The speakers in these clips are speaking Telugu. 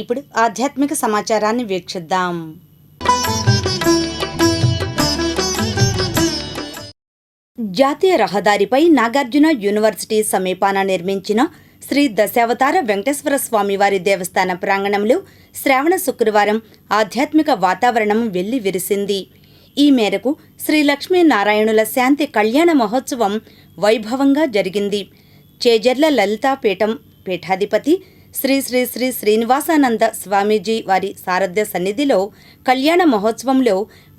ఇప్పుడు ఆధ్యాత్మిక సమాచారాన్ని వీక్షిద్దాం. జాతీయ రహదారిపై నాగార్జున యూనివర్సిటీ సమీపాన నిర్మించిన శ్రీ దశావతార వెంకటేశ్వర స్వామివారి దేవస్థాన ప్రాంగణంలో శ్రావణ శుక్రవారం ఆధ్యాత్మిక వాతావరణం వెల్లి విరిసింది. ఈ మేరకు శ్రీ లక్ష్మీనారాయణుల శాంతి కళ్యాణ మహోత్సవం వైభవంగా జరిగింది. చేజర్ల లలితాపీఠం పీఠాధిపతి శ్రీ శ్రీ శ్రీ శ్రీనివాసానంద స్వామీజీ వారి సారథ్య సన్నిధిలో కళ్యాణ మహోత్సవంలో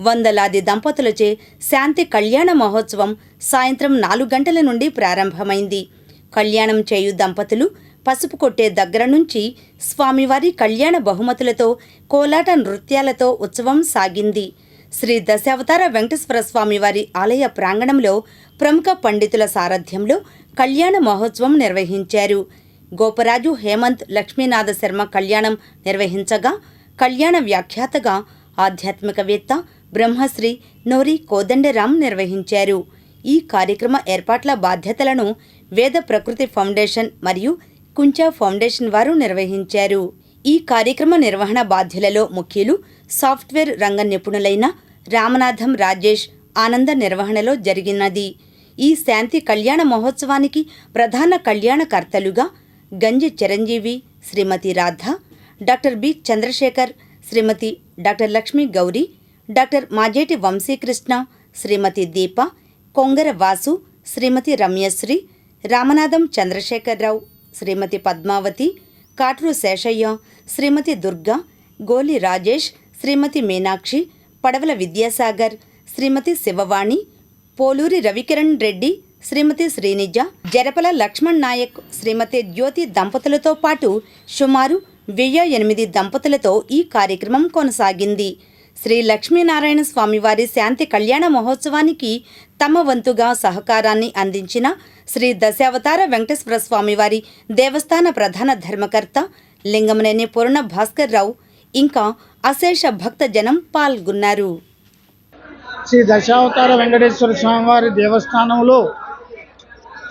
వందలాది దంపతులచే శాంతి కళ్యాణ మహోత్సవం సాయంత్రం 4 గంటల నుండి ప్రారంభమైంది. కళ్యాణం చేయు దంపతులు పసుపు కొట్టే దగ్గర నుంచి స్వామివారి కళ్యాణ బహుమతులతో కోలాట నృత్యాలతో ఉత్సవం సాగింది. శ్రీ దశావతార వెంకటేశ్వర స్వామివారి ఆలయ ప్రాంగణంలో ప్రముఖ పండితుల సారథ్యంలో కళ్యాణ మహోత్సవం నిర్వహించారు. గోపరాజు హేమంత్ లక్ష్మీనాథ శర్మ కళ్యాణం నిర్వహించగా, కళ్యాణ వ్యాఖ్యాతగా ఆధ్యాత్మికవేత్త బ్రహ్మశ్రీ నోరి కోదండరాం నిర్వహించారు. ఈ కార్యక్రమ ఏర్పాట్ల బాధ్యతలను వేద ప్రకృతి ఫౌండేషన్ మరియు కుంచా ఫౌండేషన్ వారు నిర్వహించారు. ఈ కార్యక్రమ నిర్వహణ బాధ్యులలో ముఖ్యులు సాఫ్ట్వేర్ రంగ నిపుణులైన రామనాథం రాజేష్ ఆనంద నిర్వహణలో జరిగినది. ఈ శాంతి కళ్యాణ మహోత్సవానికి ప్రధాన కళ్యాణకర్తలుగా గంజి చిరంజీవి, శ్రీమతి రాధ, డాక్టర్ బి చంద్రశేఖర్, శ్రీమతి డాక్టర్ లక్ష్మీ గౌరీ, డాక్టర్ మాజేటి వంశీకృష్ణ, శ్రీమతి దీప, కొంగర వాసు, శ్రీమతి రమ్యశ్రీ, రామనాథం చంద్రశేఖరరావు, శ్రీమతి పద్మావతి, కాట్రు శేషయ్య, శ్రీమతి దుర్గా, గోలి రాజేష్, శ్రీమతి మీనాక్షి, పడవల విద్యాసాగర్, శ్రీమతి శివవాణి, పోలూరి రవికిరణ్ రెడ్డి, శ్రీమతి శ్రీనిజ, జరపల లక్ష్మణ్ నాయక్, శ్రీమతి జ్యోతి దంపతులతో పాటు సుమారు 1008 దంపతులతో ఈ కార్యక్రమం కొనసాగింది. శ్రీ లక్ష్మీనారాయణ స్వామివారి శాంతి కళ్యాణ మహోత్సవానికి తమ వంతుగా సహకారాన్ని అందించిన శ్రీ దశావతార వెంకటేశ్వర స్వామివారి దేవస్థాన ప్రధాన ధర్మకర్త లింగమనేని పూర్ణ భాస్కర్ రావు ఇంకా అశేష భక్త జనం పాల్గొన్నారు. శ్రీ దశావతార వెంకటేశ్వర స్వామివారి దేవస్థానంలో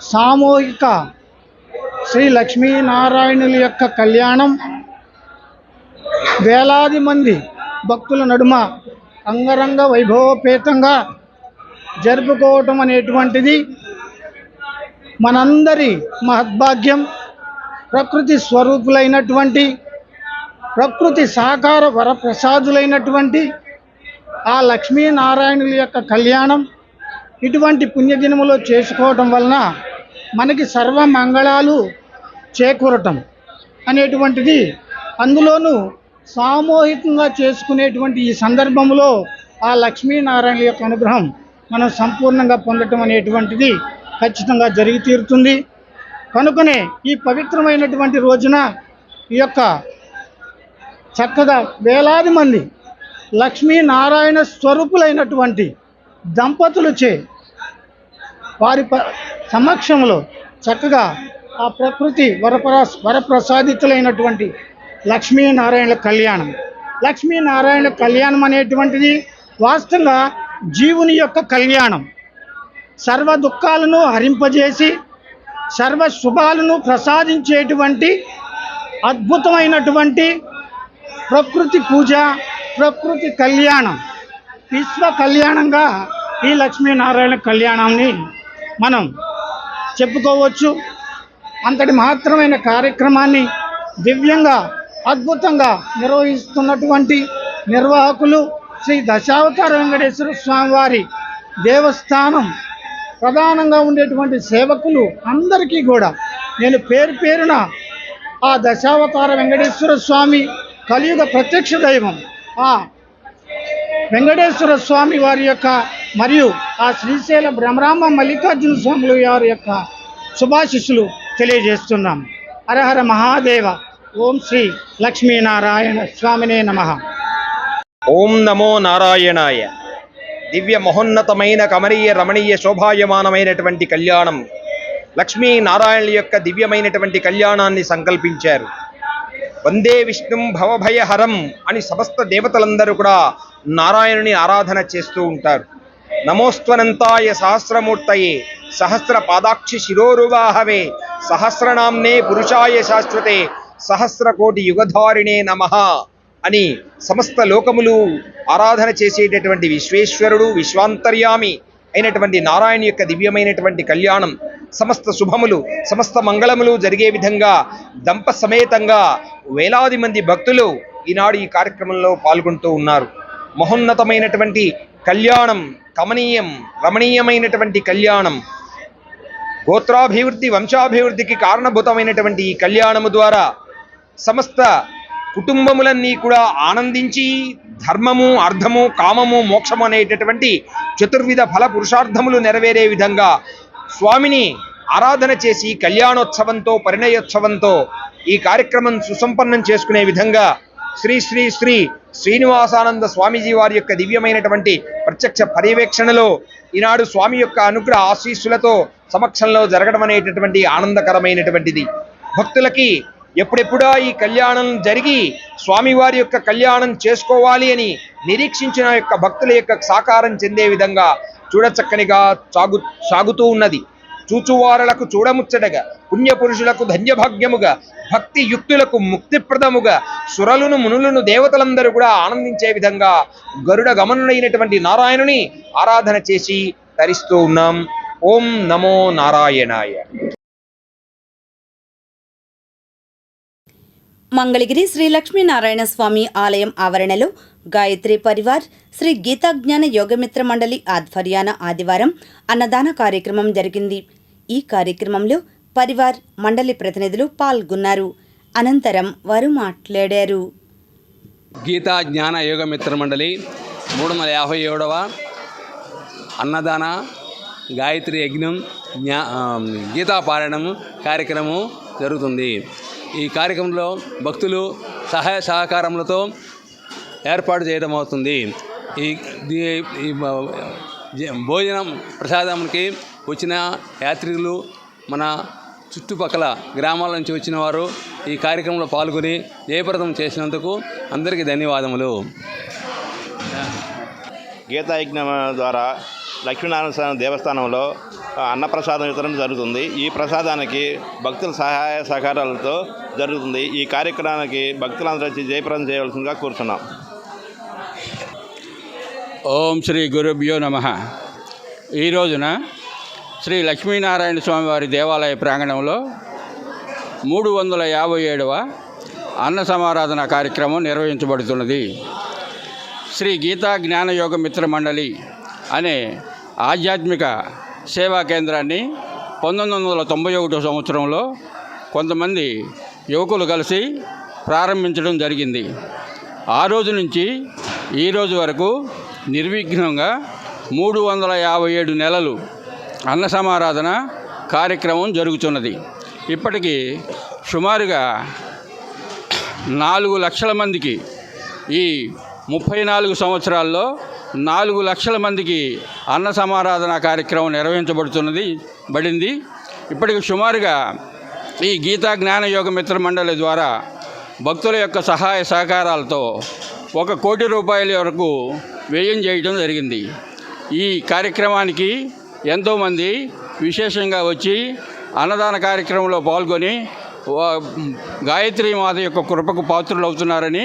సామూహిక శ్రీ లక్ష్మీనారాయణుల యొక్క కళ్యాణం వేలాది మంది భక్తుల నడుమ అంగరంగ వైభవపేతంగా జరుపుకోవటం అనేటువంటిది మనందరి మహద్భాగ్యం. ప్రకృతి స్వరూపులైనటువంటి, ప్రకృతి సాకార వరప్రసాదులైనటువంటి ఆ లక్ష్మీనారాయణుల యొక్క కళ్యాణం ఇటువంటి పుణ్యదినములో చేసుకోవటం వలన మనకి సర్వమంగళాలు చేకూరటం అనేటువంటిది, అందులోనూ సామూహికంగా చేసుకునేటువంటి ఈ సందర్భంలో ఆ లక్ష్మీనారాయణ యొక్క అనుగ్రహం మనం సంపూర్ణంగా పొందటం అనేటువంటిది ఖచ్చితంగా జరిగి తీరుతుంది. కనుకనే ఈ పవిత్రమైనటువంటి రోజున ఈ యొక్క చక్కగా వేలాది మంది లక్ష్మీనారాయణ స్వరూపులైనటువంటి దంపతులచే వారి సమక్షంలో చక్కగా ఆ ప్రకృతి వరప్రసాదితులైనటువంటి లక్ష్మీనారాయణ కళ్యాణం. లక్ష్మీనారాయణ కళ్యాణం అనేటువంటిది వాస్తవంగా జీవుని యొక్క కళ్యాణం. సర్వ దుఃఖాలను హరింపజేసి సర్వ శుభాలను ప్రసాదించేటువంటి అద్భుతమైనటువంటి ప్రకృతి పూజ, ప్రకృతి కళ్యాణం, విశ్వ కళ్యాణంగా ఈ లక్ష్మీనారాయణ కళ్యాణాన్ని మనం చెప్పుకోవచ్చు. అంతటి మహత్తరమైన కార్యక్రమాన్ని దివ్యంగా అద్భుతంగా నిర్వహిస్తున్నటువంటి నిర్వాహకులు శ్రీ దశావతార వెంకటేశ్వర స్వామివారి దేవస్థానం ప్రధానంగా ఉండేటువంటి సేవకులు అందరికీ కూడా నేను పేరు పేరున ఆ దశావతార వెంకటేశ్వర స్వామి కలియుగ ప్రత్యక్ష దైవం ఆ వెంకటేశ్వర స్వామి వారి యొక్క మరియు ఆ శ్రీశైల బ్రహ్మరామ మల్లికార్జున స్వాములు వారి యొక్క శుభాశిస్సులు తెలియజేస్తున్నాం. హరహర మహాదేవ. ఓం శ్రీ లక్ష్మీనారాయణ స్వామినే నమః. ఓం నమో నారాయణాయ. దివ్య మహోన్నతమైన కమనీయ రమణీయ శోభాయమానమైనటువంటి కళ్యాణం లక్ష్మీనారాయణుల యొక్క దివ్యమైనటువంటి కళ్యాణాన్ని సంకల్పించారు. వందే విష్ణుం భవభయహరం అని సమస్త దేవతలందరూ కూడా నారాయణుని ఆరాధన చేస్తూ ఉంటారు. నమోస్త్వనంతాయ సహస్రమూర్తయే సహస్ర పాదాక్షి శిరోరువాహవే సహస్రనామ్నే పురుషాయ శాశ్వతే సహస్రకోటి యుగధారిణే నమః అని సమస్త లోకములు ఆరాధన చేసేటటువంటి విశ్వేశ్వరుడు, విశ్వాంతర్యామి అయినటువంటి నారాయణ యొక్క దివ్యమైనటువంటి కళ్యాణం, సమస్త శుభములు, సమస్త మంగళములు జరిగే విధంగా దంప సమేతంగా వేలాది మంది భక్తులు ఈనాడు ఈ కార్యక్రమంలో పాల్గొంటూ ఉన్నారు. మహోన్నతమైనటువంటి కళ్యాణం, కమనీయం, రమణీయమైనటువంటి కళ్యాణం, గోత్రాభివృద్ధి, వంశాభివృద్ధికి కారణభూతమైనటువంటి ఈ కళ్యాణము ద్వారా సమస్త కుటుంబములన్నీ కూడా ఆనందించి ధర్మము, అర్థము, కామము, మోక్షము అనేటటువంటి చతుర్విధ ఫల పురుషార్థములు నెరవేరే విధంగా స్వామిని ఆరాధన చేసి కళ్యాణోత్సవంతో, పరిణయోత్సవంతో ఈ కార్యక్రమం సుసంపన్నం చేసుకునే విధంగా శ్రీ శ్రీ శ్రీ శ్రీనివాసానంద స్వామీజీ వారి యొక్క దివ్యమైనటువంటి ప్రత్యక్ష పర్యవేక్షణలో ఈనాడు స్వామి యొక్క అనుగ్రహ ఆశీస్సులతో సమక్షంలో జరగడం అనేటటువంటి ఆనందకరమైనటువంటిది. భక్తులకి ఎప్పుడెప్పుడా ఈ కళ్యాణం జరిగి స్వామివారి యొక్క కళ్యాణం చేసుకోవాలి అని నిరీక్షించిన యొక్క భక్తుల యొక్క సాకారం చెందే విధంగా చూడచక్కనిగా సాగుతూ ఉన్నది. చూచువారలకు చూడముచ్చటగా, పుణ్యపురుషులకు ధన్యభాగ్యముగా, భక్తి యుక్తులకు ముక్తిప్రదముగా, సురలును, మునులను, దేవతలందరూ కూడా ఆనందించే విధంగా గరుడ గమనుడైనటువంటి నారాయణుని ఆరాధన చేసి తరిస్తూ ఉన్నాం. ఓం నమో నారాయణాయ. మంగళగిరి శ్రీ లక్ష్మీనారాయణ స్వామి ఆలయం ఆవరణలో గాయత్రి పరివార్ శ్రీ గీతాజ్ఞాన యోగమిత్ర మండలి ఆధ్వర్యాన ఆదివారం అన్నదాన కార్యక్రమం జరిగింది. ఈ కార్యక్రమంలో పరివార్ మండలి ప్రతినిధులు పాల్గొన్నారు. అనంతరం వారు మాట్లాడారు. గీతా జ్ఞాన యోగమిత్ర మండలి 357వ అన్నదాన గాయత్రి యజ్ఞం గీతాపారాయణం కార్యక్రమం జరుగుతుంది. ఈ కార్యక్రమంలో భక్తులు సహాయ సహకారములతో ఏర్పాటు చేయడం అవుతుంది. ఈ భోజనం ప్రసాదానికి వచ్చిన యాత్రికులు, మన చుట్టుపక్కల గ్రామాల నుంచి వచ్చిన వారు ఈ కార్యక్రమంలో పాల్గొని జయప్రదం చేసినందుకు అందరికీ ధన్యవాదములు. గీతాయజ్ఞం ద్వారా లక్ష్మీనారాయణ స్వామి దేవస్థానంలో అన్నప్రసాదం వితరణ జరుగుతుంది. ఈ ప్రసాదానికి భక్తుల సహాయ సహకారాలతో జరుగుతుంది. ఈ కార్యక్రమానికి భక్తులందరూ వచ్చి జయప్రదం చేయవలసిందిగా కోరుతున్నాం. ఓం శ్రీ గురుభ్యో నమః. ఈ రోజున శ్రీ లక్ష్మీనారాయణ స్వామివారి దేవాలయ ప్రాంగణంలో 357వ అన్న సమారాధన కార్యక్రమం నిర్వహించబడుతున్నది. శ్రీ గీతా జ్ఞానయోగ మిత్ర మండలి అనే ఆధ్యాత్మిక సేవా కేంద్రాన్ని 1991 సంవత్సరంలో కొంతమంది యువకులు కలిసి ప్రారంభించడం జరిగింది. ఆ రోజు నుంచి ఈ రోజు వరకు నిర్విఘ్నంగా 357 నెలలు అన్న సమారాధన కార్యక్రమం జరుగుతున్నది. ఇప్పటికీ సుమారుగా 4 లక్షల మందికి, ఈ 34 సంవత్సరాల్లో 4 లక్షల మందికి అన్న సమారాధన కార్యక్రమం నిర్వహించబడింది. ఇప్పటికి సుమారుగా ఈ గీతా జ్ఞాన యోగ మిత్ర మండలి ద్వారా భక్తుల యొక్క సహాయ సహకారాలతో 1 కోటి రూపాయల వరకు వ్యయం చేయడం జరిగింది. ఈ కార్యక్రమానికి ఎంతోమంది విశేషంగా వచ్చి అన్నదాన కార్యక్రమంలో పాల్గొని గాయత్రి మాత యొక్క కృపకు పాత్రులు అవుతున్నారని